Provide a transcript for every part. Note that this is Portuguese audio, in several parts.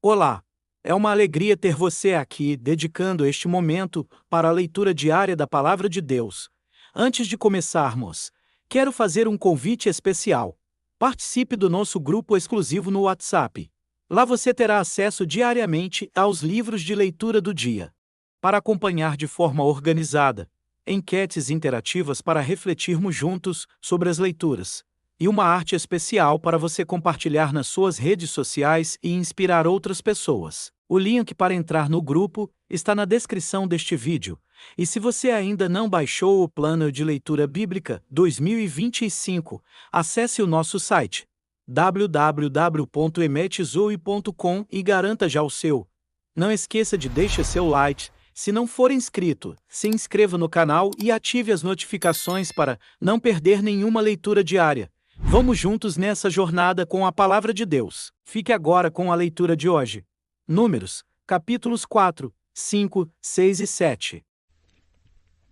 Olá! É uma alegria ter você aqui, dedicando este momento para a leitura diária da Palavra de Deus. Antes de começarmos, quero fazer um convite especial. Participe do nosso grupo exclusivo no WhatsApp. Lá você terá acesso diariamente aos livros de leitura do dia. Para acompanhar de forma organizada, enquetes interativas para refletirmos juntos sobre as leituras e uma arte especial para você compartilhar nas suas redes sociais e inspirar outras pessoas. O link para entrar no grupo está na descrição deste vídeo. E se você ainda não baixou o Plano de Leitura Bíblica 2025, acesse o nosso site www.emetzoe.com e garanta já o seu. Não esqueça de deixar seu like. Se não for inscrito, se inscreva no canal e ative as notificações para não perder nenhuma leitura diária. Vamos juntos nessa jornada com a Palavra de Deus. Fique agora com a leitura de hoje. Números, capítulos 4, 5, 6 e 7.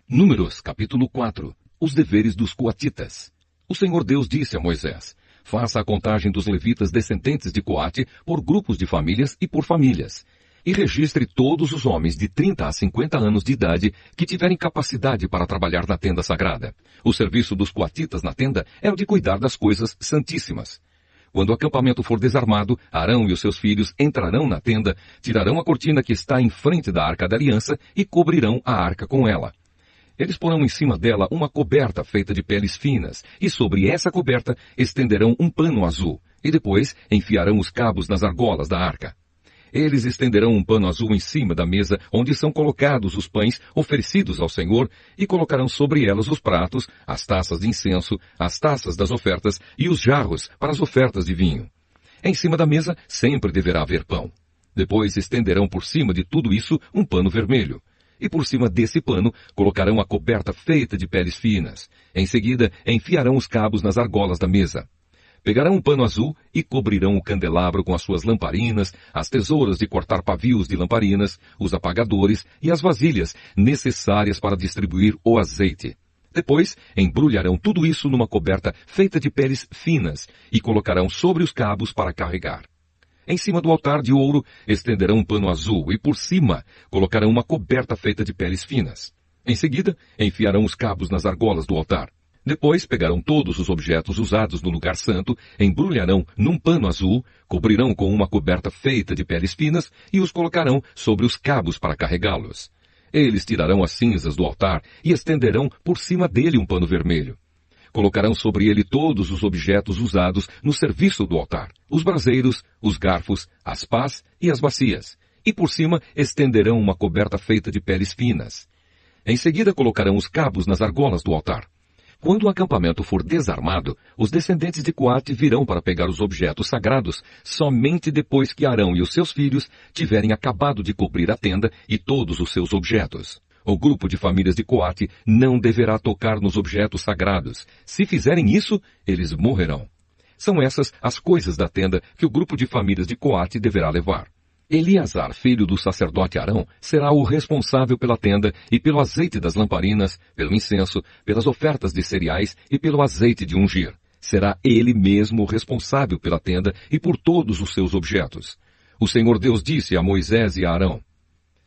Números, capítulo 4. Os deveres dos coatitas. O Senhor Deus disse a Moisés: faça a contagem dos levitas descendentes de Coate por grupos de famílias e por famílias. E registre todos os homens de 30 a 50 anos de idade que tiverem capacidade para trabalhar na tenda sagrada. O serviço dos coatitas na tenda é o de cuidar das coisas santíssimas. Quando o acampamento for desarmado, Arão e os seus filhos entrarão na tenda, tirarão a cortina que está em frente da Arca da Aliança e cobrirão a arca com ela. Eles porão em cima dela uma coberta feita de peles finas, e sobre essa coberta estenderão um pano azul, e depois enfiarão os cabos nas argolas da arca. Eles estenderão um pano azul em cima da mesa onde são colocados os pães oferecidos ao Senhor e colocarão sobre elas os pratos, as taças de incenso, as taças das ofertas e os jarros para as ofertas de vinho. Em cima da mesa sempre deverá haver pão. Depois estenderão por cima de tudo isso um pano vermelho. E por cima desse pano colocarão a coberta feita de peles finas. Em seguida enfiarão os cabos nas argolas da mesa. Pegarão um pano azul e cobrirão o candelabro com as suas lamparinas, as tesouras de cortar pavios de lamparinas, os apagadores e as vasilhas necessárias para distribuir o azeite. Depois, embrulharão tudo isso numa coberta feita de peles finas e colocarão sobre os cabos para carregar. Em cima do altar de ouro, estenderão um pano azul e por cima colocarão uma coberta feita de peles finas. Em seguida, enfiarão os cabos nas argolas do altar. Depois pegarão todos os objetos usados no lugar santo, embrulharão num pano azul, cobrirão com uma coberta feita de peles finas e os colocarão sobre os cabos para carregá-los. Eles tirarão as cinzas do altar e estenderão por cima dele um pano vermelho. Colocarão sobre ele todos os objetos usados no serviço do altar, os braseiros, os garfos, as pás e as bacias, e por cima estenderão uma coberta feita de peles finas. Em seguida colocarão os cabos nas argolas do altar. Quando o acampamento for desarmado, os descendentes de Coate virão para pegar os objetos sagrados somente depois que Arão e os seus filhos tiverem acabado de cobrir a tenda e todos os seus objetos. O grupo de famílias de Coate não deverá tocar nos objetos sagrados. Se fizerem isso, eles morrerão. São essas as coisas da tenda que o grupo de famílias de Coate deverá levar. Eleazar, filho do sacerdote Arão, será o responsável pela tenda e pelo azeite das lamparinas, pelo incenso, pelas ofertas de cereais e pelo azeite de ungir. Será ele mesmo o responsável pela tenda e por todos os seus objetos. O Senhor Deus disse a Moisés e a Arão: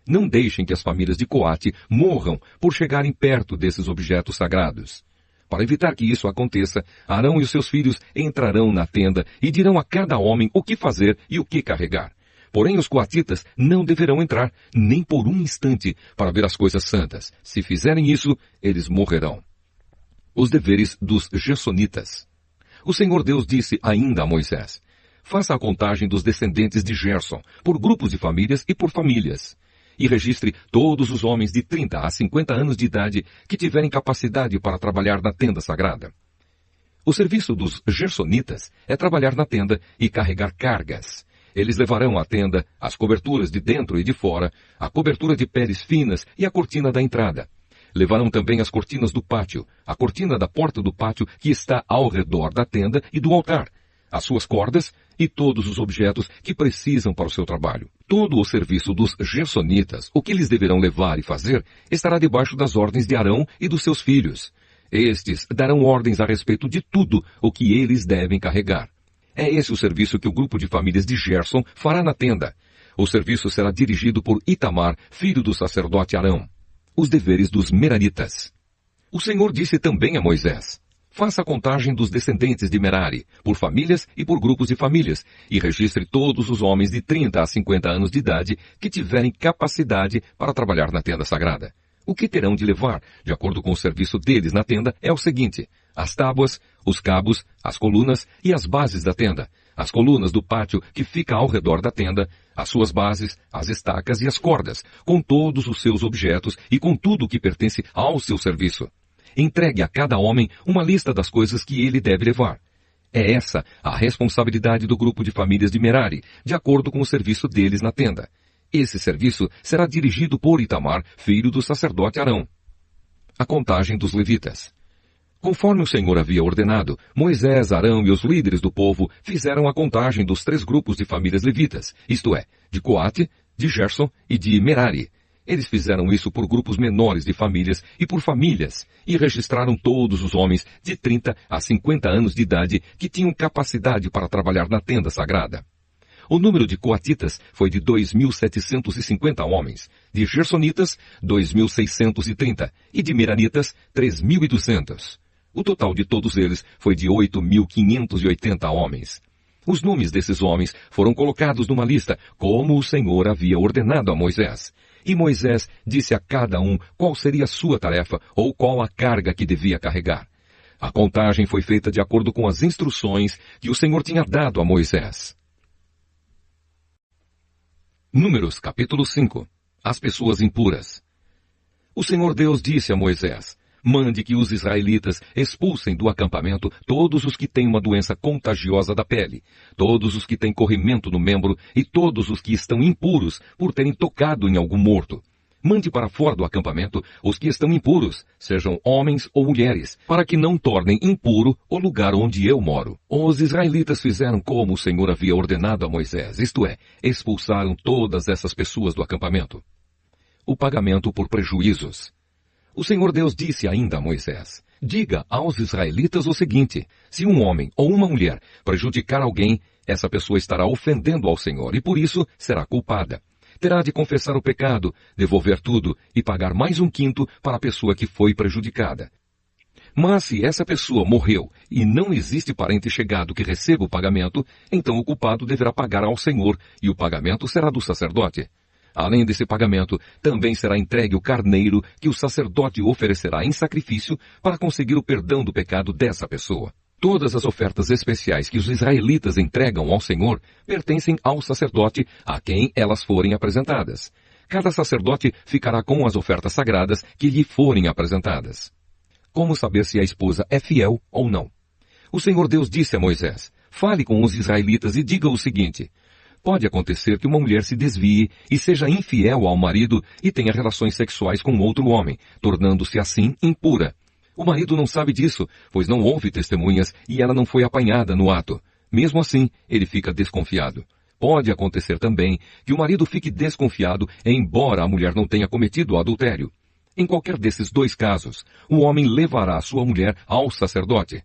não deixem que as famílias de Coate morram por chegarem perto desses objetos sagrados. Para evitar que isso aconteça, Arão e os seus filhos entrarão na tenda e dirão a cada homem o que fazer e o que carregar. Porém, os coatitas não deverão entrar, nem por um instante, para ver as coisas santas. Se fizerem isso, eles morrerão. Os deveres dos Gersonitas. O Senhor Deus disse ainda a Moisés: faça a contagem dos descendentes de Gerson, por grupos de famílias e por famílias. E registre todos os homens de 30 a 50 anos de idade que tiverem capacidade para trabalhar na tenda sagrada. O serviço dos Gersonitas é trabalhar na tenda e carregar cargas. Eles levarão a tenda, as coberturas de dentro e de fora, a cobertura de peles finas e a cortina da entrada. Levarão também as cortinas do pátio, a cortina da porta do pátio que está ao redor da tenda e do altar, as suas cordas e todos os objetos que precisam para o seu trabalho. Todo o serviço dos Gersonitas, o que eles deverão levar e fazer, estará debaixo das ordens de Arão e dos seus filhos. Estes darão ordens a respeito de tudo o que eles devem carregar. É esse o serviço que o grupo de famílias de Gerson fará na tenda. O serviço será dirigido por Itamar, filho do sacerdote Arão. Os deveres dos Meraritas. O Senhor disse também a Moisés: faça a contagem dos descendentes de Merari, por famílias e por grupos de famílias, e registre todos os homens de 30 a 50 anos de idade que tiverem capacidade para trabalhar na tenda sagrada. O que terão de levar, de acordo com o serviço deles na tenda, é o seguinte: as tábuas, os cabos, as colunas e as bases da tenda, as colunas do pátio que fica ao redor da tenda, as suas bases, as estacas e as cordas, com todos os seus objetos e com tudo o que pertence ao seu serviço. Entregue a cada homem uma lista das coisas que ele deve levar. É essa a responsabilidade do grupo de famílias de Merari, de acordo com o serviço deles na tenda. Esse serviço será dirigido por Itamar, filho do sacerdote Arão. A contagem dos levitas. Conforme o Senhor havia ordenado, Moisés, Arão e os líderes do povo fizeram a contagem dos 3 grupos de famílias levitas, isto é, de Coate, de Gerson e de Merari. Eles fizeram isso por grupos menores de famílias e por famílias, e registraram todos os homens de 30 a 50 anos de idade que tinham capacidade para trabalhar na tenda sagrada. O número de coatitas foi de 2.750 homens, de gersonitas, 2.630 e de meraritas, 3.200. O total de todos eles foi de 8.580 homens. Os nomes desses homens foram colocados numa lista, como o Senhor havia ordenado a Moisés. E Moisés disse a cada um qual seria a sua tarefa ou qual a carga que devia carregar. A contagem foi feita de acordo com as instruções que o Senhor tinha dado a Moisés. Números capítulo 5. As pessoas impuras. O Senhor Deus disse a Moisés: mande que os israelitas expulsem do acampamento todos os que têm uma doença contagiosa da pele, todos os que têm corrimento no membro e todos os que estão impuros por terem tocado em algum morto. Mande para fora do acampamento os que estão impuros, sejam homens ou mulheres, para que não tornem impuro o lugar onde eu moro. Os israelitas fizeram como o Senhor havia ordenado a Moisés, isto é, expulsaram todas essas pessoas do acampamento. O pagamento por prejuízos. O Senhor Deus disse ainda a Moisés: diga aos israelitas o seguinte: se um homem ou uma mulher prejudicar alguém, essa pessoa estará ofendendo ao Senhor e por isso será culpada. Terá de confessar o pecado, devolver tudo e pagar mais 1/5 para a pessoa que foi prejudicada. Mas se essa pessoa morreu e não existe parente chegado que receba o pagamento, então o culpado deverá pagar ao Senhor e o pagamento será do sacerdote. Além desse pagamento, também será entregue o carneiro que o sacerdote oferecerá em sacrifício para conseguir o perdão do pecado dessa pessoa. Todas as ofertas especiais que os israelitas entregam ao Senhor pertencem ao sacerdote a quem elas forem apresentadas. Cada sacerdote ficará com as ofertas sagradas que lhe forem apresentadas. Como saber se a esposa é fiel ou não? O Senhor Deus disse a Moisés: fale com os israelitas e diga o seguinte: pode acontecer que uma mulher se desvie e seja infiel ao marido e tenha relações sexuais com outro homem, tornando-se assim impura. O marido não sabe disso, pois não houve testemunhas e ela não foi apanhada no ato. Mesmo assim, ele fica desconfiado. Pode acontecer também que o marido fique desconfiado, embora a mulher não tenha cometido o adultério. Em qualquer desses 2 casos, o homem levará a sua mulher ao sacerdote.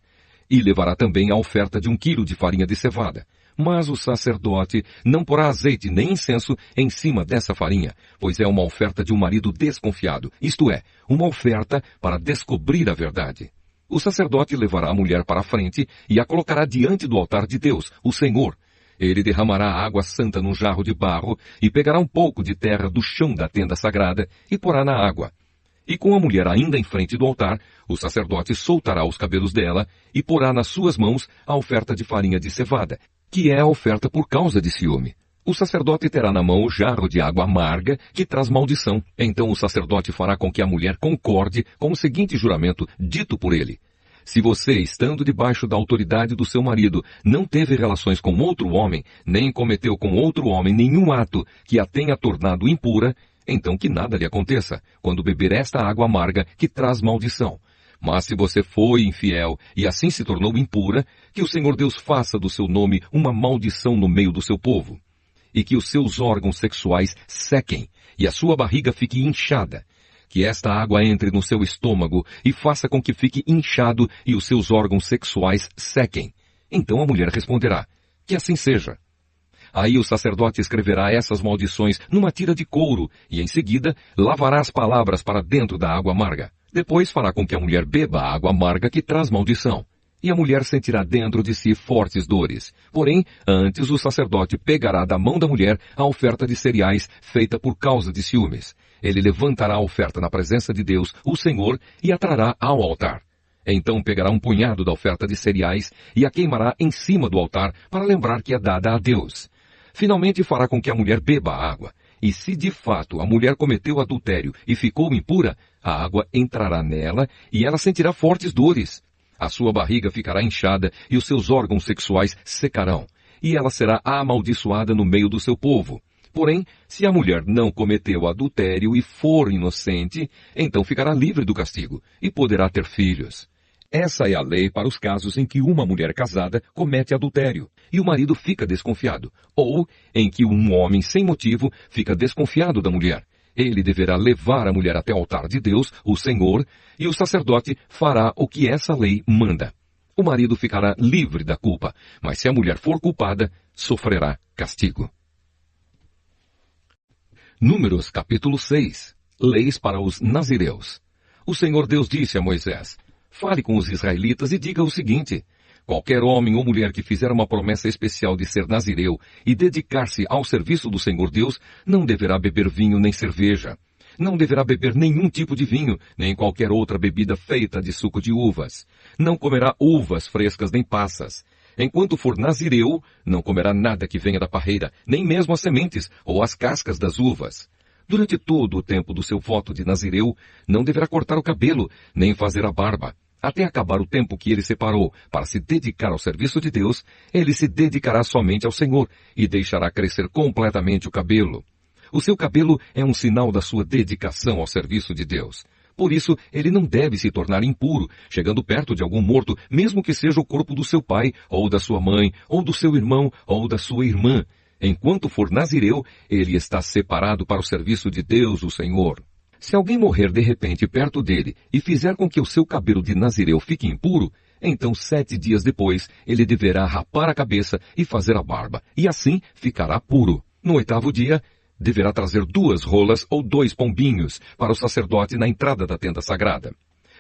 E levará também a oferta de 1 quilo de farinha de cevada. Mas o sacerdote não porá azeite nem incenso em cima dessa farinha, pois é uma oferta de um marido desconfiado, isto é, uma oferta para descobrir a verdade. O sacerdote levará a mulher para a frente e a colocará diante do altar de Deus, o Senhor. Ele derramará água santa num jarro de barro e pegará um pouco de terra do chão da tenda sagrada e porá na água. E com a mulher ainda em frente do altar, o sacerdote soltará os cabelos dela e porá nas suas mãos a oferta de farinha de cevada, que é a oferta por causa de ciúme. O sacerdote terá na mão o jarro de água amarga que traz maldição. Então o sacerdote fará com que a mulher concorde com o seguinte juramento dito por ele: se você, estando debaixo da autoridade do seu marido, não teve relações com outro homem, nem cometeu com outro homem nenhum ato que a tenha tornado impura, então que nada lhe aconteça quando beber esta água amarga que traz maldição. Mas se você foi infiel e assim se tornou impura, que o Senhor Deus faça do seu nome uma maldição no meio do seu povo. E que os seus órgãos sexuais sequem e a sua barriga fique inchada. Que esta água entre no seu estômago e faça com que fique inchado e os seus órgãos sexuais sequem. Então a mulher responderá: que assim seja. Aí o sacerdote escreverá essas maldições numa tira de couro e, em seguida, lavará as palavras para dentro da água amarga. Depois fará com que a mulher beba a água amarga que traz maldição. E a mulher sentirá dentro de si fortes dores. Porém, antes o sacerdote pegará da mão da mulher a oferta de cereais feita por causa de ciúmes. Ele levantará a oferta na presença de Deus, o Senhor, e a trará ao altar. Então pegará um punhado da oferta de cereais e a queimará em cima do altar para lembrar que é dada a Deus. Finalmente fará com que a mulher beba a água. E se de fato a mulher cometeu adultério e ficou impura, a água entrará nela e ela sentirá fortes dores. A sua barriga ficará inchada e os seus órgãos sexuais secarão. E ela será amaldiçoada no meio do seu povo. Porém, se a mulher não cometeu adultério e for inocente, então ficará livre do castigo e poderá ter filhos. Essa é a lei para os casos em que uma mulher casada comete adultério e o marido fica desconfiado, ou em que um homem sem motivo fica desconfiado da mulher. Ele deverá levar a mulher até o altar de Deus, o Senhor, e o sacerdote fará o que essa lei manda. O marido ficará livre da culpa, mas se a mulher for culpada, sofrerá castigo. Números capítulo 6. Leis para os nazireus. O Senhor Deus disse a Moisés: fale com os israelitas e diga o seguinte: qualquer homem ou mulher que fizer uma promessa especial de ser nazireu e dedicar-se ao serviço do Senhor Deus, não deverá beber vinho nem cerveja. Não deverá beber nenhum tipo de vinho, nem qualquer outra bebida feita de suco de uvas. Não comerá uvas frescas nem passas. Enquanto for nazireu, não comerá nada que venha da parreira, nem mesmo as sementes ou as cascas das uvas. Durante todo o tempo do seu voto de nazireu, não deverá cortar o cabelo, nem fazer a barba. Até acabar o tempo que ele separou para se dedicar ao serviço de Deus, ele se dedicará somente ao Senhor e deixará crescer completamente o cabelo. O seu cabelo é um sinal da sua dedicação ao serviço de Deus. Por isso, ele não deve se tornar impuro, chegando perto de algum morto, mesmo que seja o corpo do seu pai, ou da sua mãe, ou do seu irmão, ou da sua irmã. Enquanto for nazireu, ele está separado para o serviço de Deus, o Senhor. Se alguém morrer de repente perto dele e fizer com que o seu cabelo de nazireu fique impuro, então 7 dias depois ele deverá rapar a cabeça e fazer a barba, e assim ficará puro. No 8º dia, deverá trazer 2 rolas ou 2 pombinhos para o sacerdote na entrada da tenda sagrada.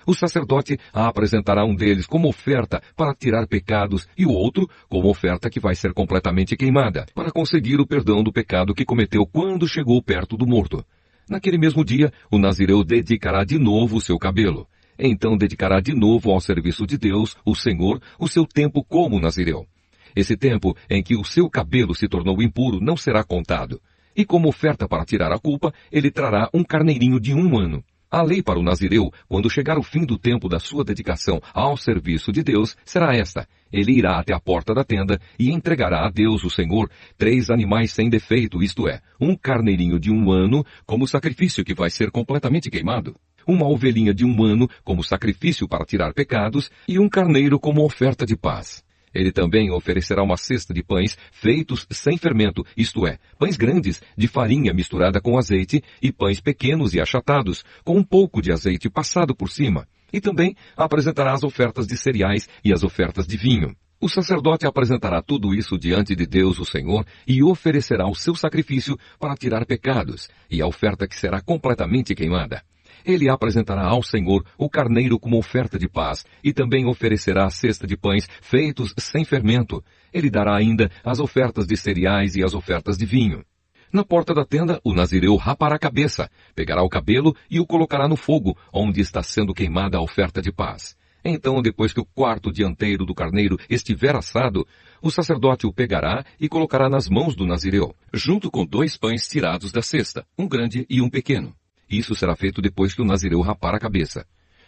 O sacerdote apresentará um deles como oferta para tirar pecados e o outro como oferta que vai ser completamente queimada, para conseguir o perdão do pecado que cometeu quando chegou perto do morto. Naquele mesmo dia, o nazireu dedicará de novo o seu cabelo. Então dedicará de novo ao serviço de Deus, o Senhor, o seu tempo como nazireu. Esse tempo em que o seu cabelo se tornou impuro não será contado. E como oferta para tirar a culpa, ele trará um carneirinho de 1 ano. A lei para o nazireu, quando chegar o fim do tempo da sua dedicação ao serviço de Deus, será esta: ele irá até a porta da tenda e entregará a Deus, o Senhor, 3 animais sem defeito, isto é, um carneirinho de 1 ano como sacrifício que vai ser completamente queimado, uma ovelhinha de 1 ano como sacrifício para tirar pecados e um carneiro como oferta de paz. Ele também oferecerá uma cesta de pães feitos sem fermento, isto é, pães grandes, de farinha misturada com azeite, e pães pequenos e achatados, com um pouco de azeite passado por cima. E também apresentará as ofertas de cereais e as ofertas de vinho. O sacerdote apresentará tudo isso diante de Deus, o Senhor, e oferecerá o seu sacrifício para tirar pecados, e a oferta que será completamente queimada. Ele apresentará ao Senhor o carneiro como oferta de paz, e também oferecerá a cesta de pães feitos sem fermento. Ele dará ainda as ofertas de cereais e as ofertas de vinho. Na porta da tenda, o nazireu rapará a cabeça, pegará o cabelo e o colocará no fogo, onde está sendo queimada a oferta de paz. Então, depois que o quarto dianteiro do carneiro estiver assado, o sacerdote o pegará e colocará nas mãos do nazireu, junto com 2 pães tirados da cesta, um grande e um pequeno. Isso será feito depois que o nazireu rapar a cabeça.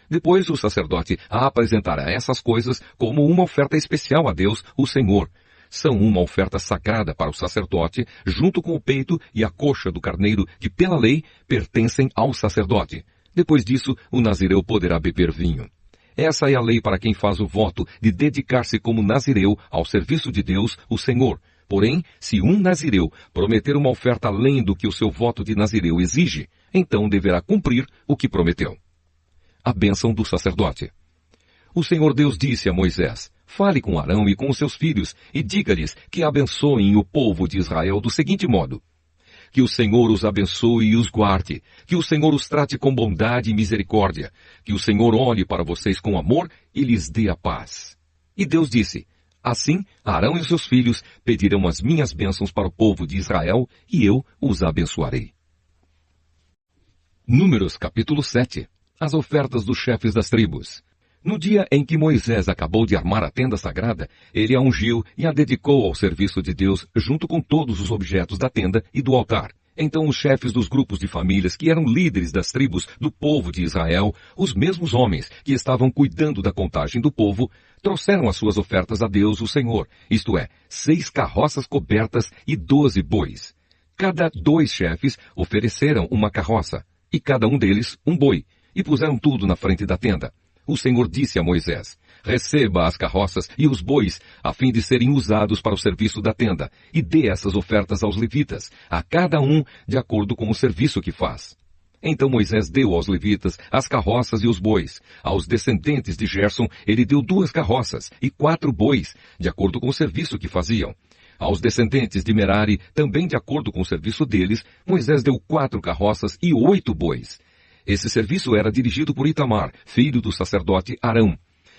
Depois o sacerdote apresentará essas coisas como uma oferta especial a Deus, o Senhor. São uma oferta sagrada para o sacerdote, junto com o peito e a coxa do carneiro que, pela lei, pertencem ao sacerdote. Depois disso, o nazireu poderá beber vinho. Essa é a lei para quem faz o voto de dedicar-se como nazireu ao serviço de Deus, o Senhor. Porém, se um nazireu prometer uma oferta além do que o seu voto de nazireu exige, então deverá cumprir o que prometeu. A bênção do sacerdote. O Senhor Deus disse a Moisés: fale com Arão e com os seus filhos, e diga-lhes que abençoem o povo de Israel do seguinte modo: que o Senhor os abençoe e os guarde, que o Senhor os trate com bondade e misericórdia, que o Senhor olhe para vocês com amor e lhes dê a paz. E Deus disse: assim, Arão e os seus filhos pedirão as minhas bênçãos para o povo de Israel, e eu os abençoarei. Números capítulo 7. As ofertas dos chefes das tribos. No dia em que Moisés acabou de armar a tenda sagrada, ele a ungiu e a dedicou ao serviço de Deus junto com todos os objetos da tenda e do altar. Então os chefes dos grupos de famílias que eram líderes das tribos do povo de Israel, os mesmos homens que estavam cuidando da contagem do povo, trouxeram as suas ofertas a Deus, o Senhor, isto é, 6 carroças cobertas e 12 bois. Cada 2 chefes ofereceram uma carroça, e cada um deles um boi, e puseram tudo na frente da tenda. O Senhor disse a Moisés: receba as carroças e os bois, a fim de serem usados para o serviço da tenda, e dê essas ofertas aos levitas, a cada um de acordo com o serviço que faz. Então Moisés deu aos levitas as carroças e os bois. Aos descendentes de Gerson ele deu 2 carroças e 4 bois, de acordo com o serviço que faziam. Aos descendentes de Merari, também de acordo com o serviço deles, Moisés deu 4 carroças e 8 bois. Esse serviço era dirigido por Itamar, filho do sacerdote Arão.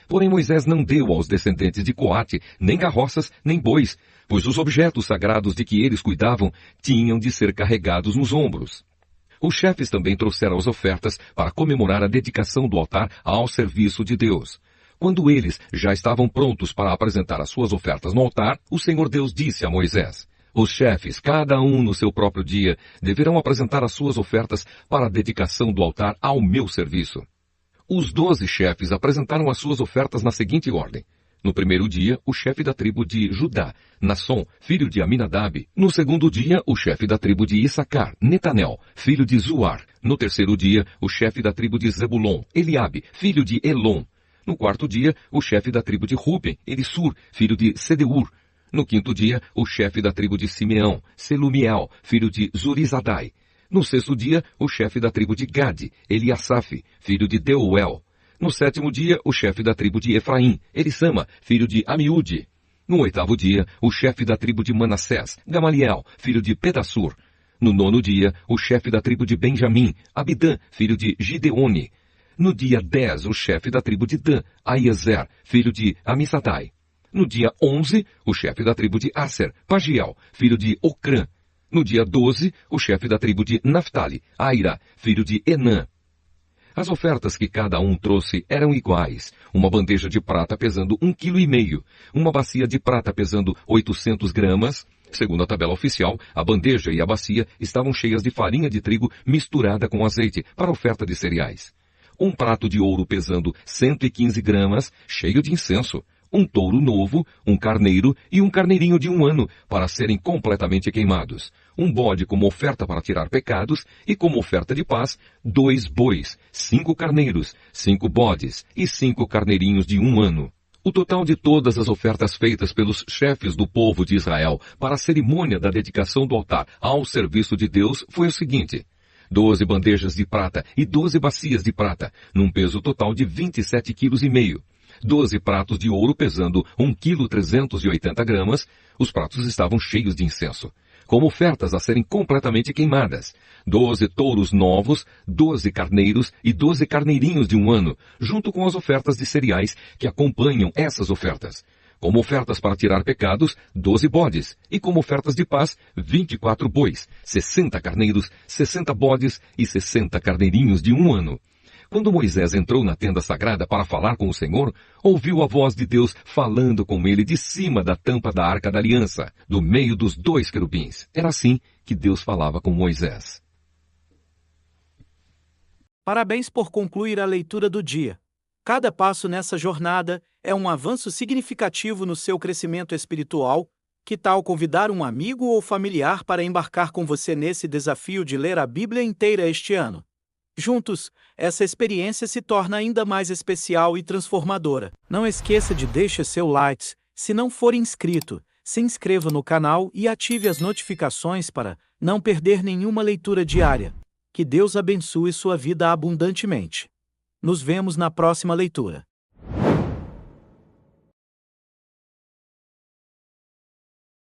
Porém Moisés não deu aos descendentes de Coate nem carroças nem bois, pois os objetos sagrados de que eles cuidavam tinham de ser carregados nos ombros. Os chefes também trouxeram as ofertas para comemorar a dedicação do altar ao serviço de Deus. Quando eles já estavam prontos para apresentar as suas ofertas no altar, o Senhor Deus disse a Moisés: os chefes, cada um no seu próprio dia, deverão apresentar as suas ofertas para a dedicação do altar ao meu serviço. Os 12 chefes apresentaram as suas ofertas na seguinte ordem. No primeiro dia, o chefe da tribo de Judá, Nasson, filho de Aminadab. No segundo dia, o chefe da tribo de Issacar, Netanel, filho de Zuar. No terceiro dia, o chefe da tribo de Zebulon, Eliabe, filho de Elon. No quarto dia, o chefe da tribo de Ruben, Elissur, filho de Sedeur. No quinto dia, o chefe da tribo de Simeão, Selumiel, filho de Zurizadai. No sexto dia, o chefe da tribo de Gade, Eliasaf, filho de Deuel. No sétimo dia, o chefe da tribo de Efraim, Elisama, filho de Amiúde. No oitavo dia, o chefe da tribo de Manassés, Gamaliel, filho de Pedassur. No nono dia, o chefe da tribo de Benjamim, Abidã, filho de Gideone. No dia 10, o chefe da tribo de Dan, Aiezer, filho de Amissadai. No dia 11, o chefe da tribo de Aser, Pagiel, filho de Ocrã. No dia 12, o chefe da tribo de Naphtali, Aira, filho de Enã. As ofertas que cada um trouxe eram iguais. Uma bandeja de prata pesando 1,5 kg, uma bacia de prata pesando 800 gramas. Segundo a tabela oficial, a bandeja e a bacia estavam cheias de farinha de trigo misturada com azeite para oferta de cereais. Um prato de ouro pesando 115 gramas, cheio de incenso. Um touro novo, um carneiro e um carneirinho de 1 ano, para serem completamente queimados. Um bode como oferta para tirar pecados, e como oferta de paz, 2 bois, 5 carneiros, 5 bodes e 5 carneirinhos de 1 ano. O total de todas as ofertas feitas pelos chefes do povo de Israel para a cerimônia da dedicação do altar ao serviço de Deus foi o seguinte: 12 bandejas de prata e 12 bacias de prata, num peso total de 27,5 kg. 12 pratos de ouro pesando 1,380 kg, os pratos estavam cheios de incenso, como ofertas a serem completamente queimadas. 12 touros novos, 12 carneiros e 12 carneirinhos de 1 ano, junto com as ofertas de cereais que acompanham essas ofertas. Como ofertas para tirar pecados, 12 bodes, e como ofertas de paz, 24 bois, 60 carneiros, 60 bodes e 60 carneirinhos de 1 ano. Quando Moisés entrou na tenda sagrada para falar com o Senhor, ouviu a voz de Deus falando com ele de cima da tampa da Arca da Aliança, do meio dos 2 querubins. Era assim que Deus falava com Moisés. Parabéns por concluir a leitura do dia. Cada passo nessa jornada é um avanço significativo no seu crescimento espiritual. Que tal convidar um amigo ou familiar para embarcar com você nesse desafio de ler a Bíblia inteira este ano? Juntos, essa experiência se torna ainda mais especial e transformadora. Não esqueça de deixar seu like. Se não for inscrito, se inscreva no canal e ative as notificações para não perder nenhuma leitura diária. Que Deus abençoe sua vida abundantemente. Nos vemos na próxima leitura.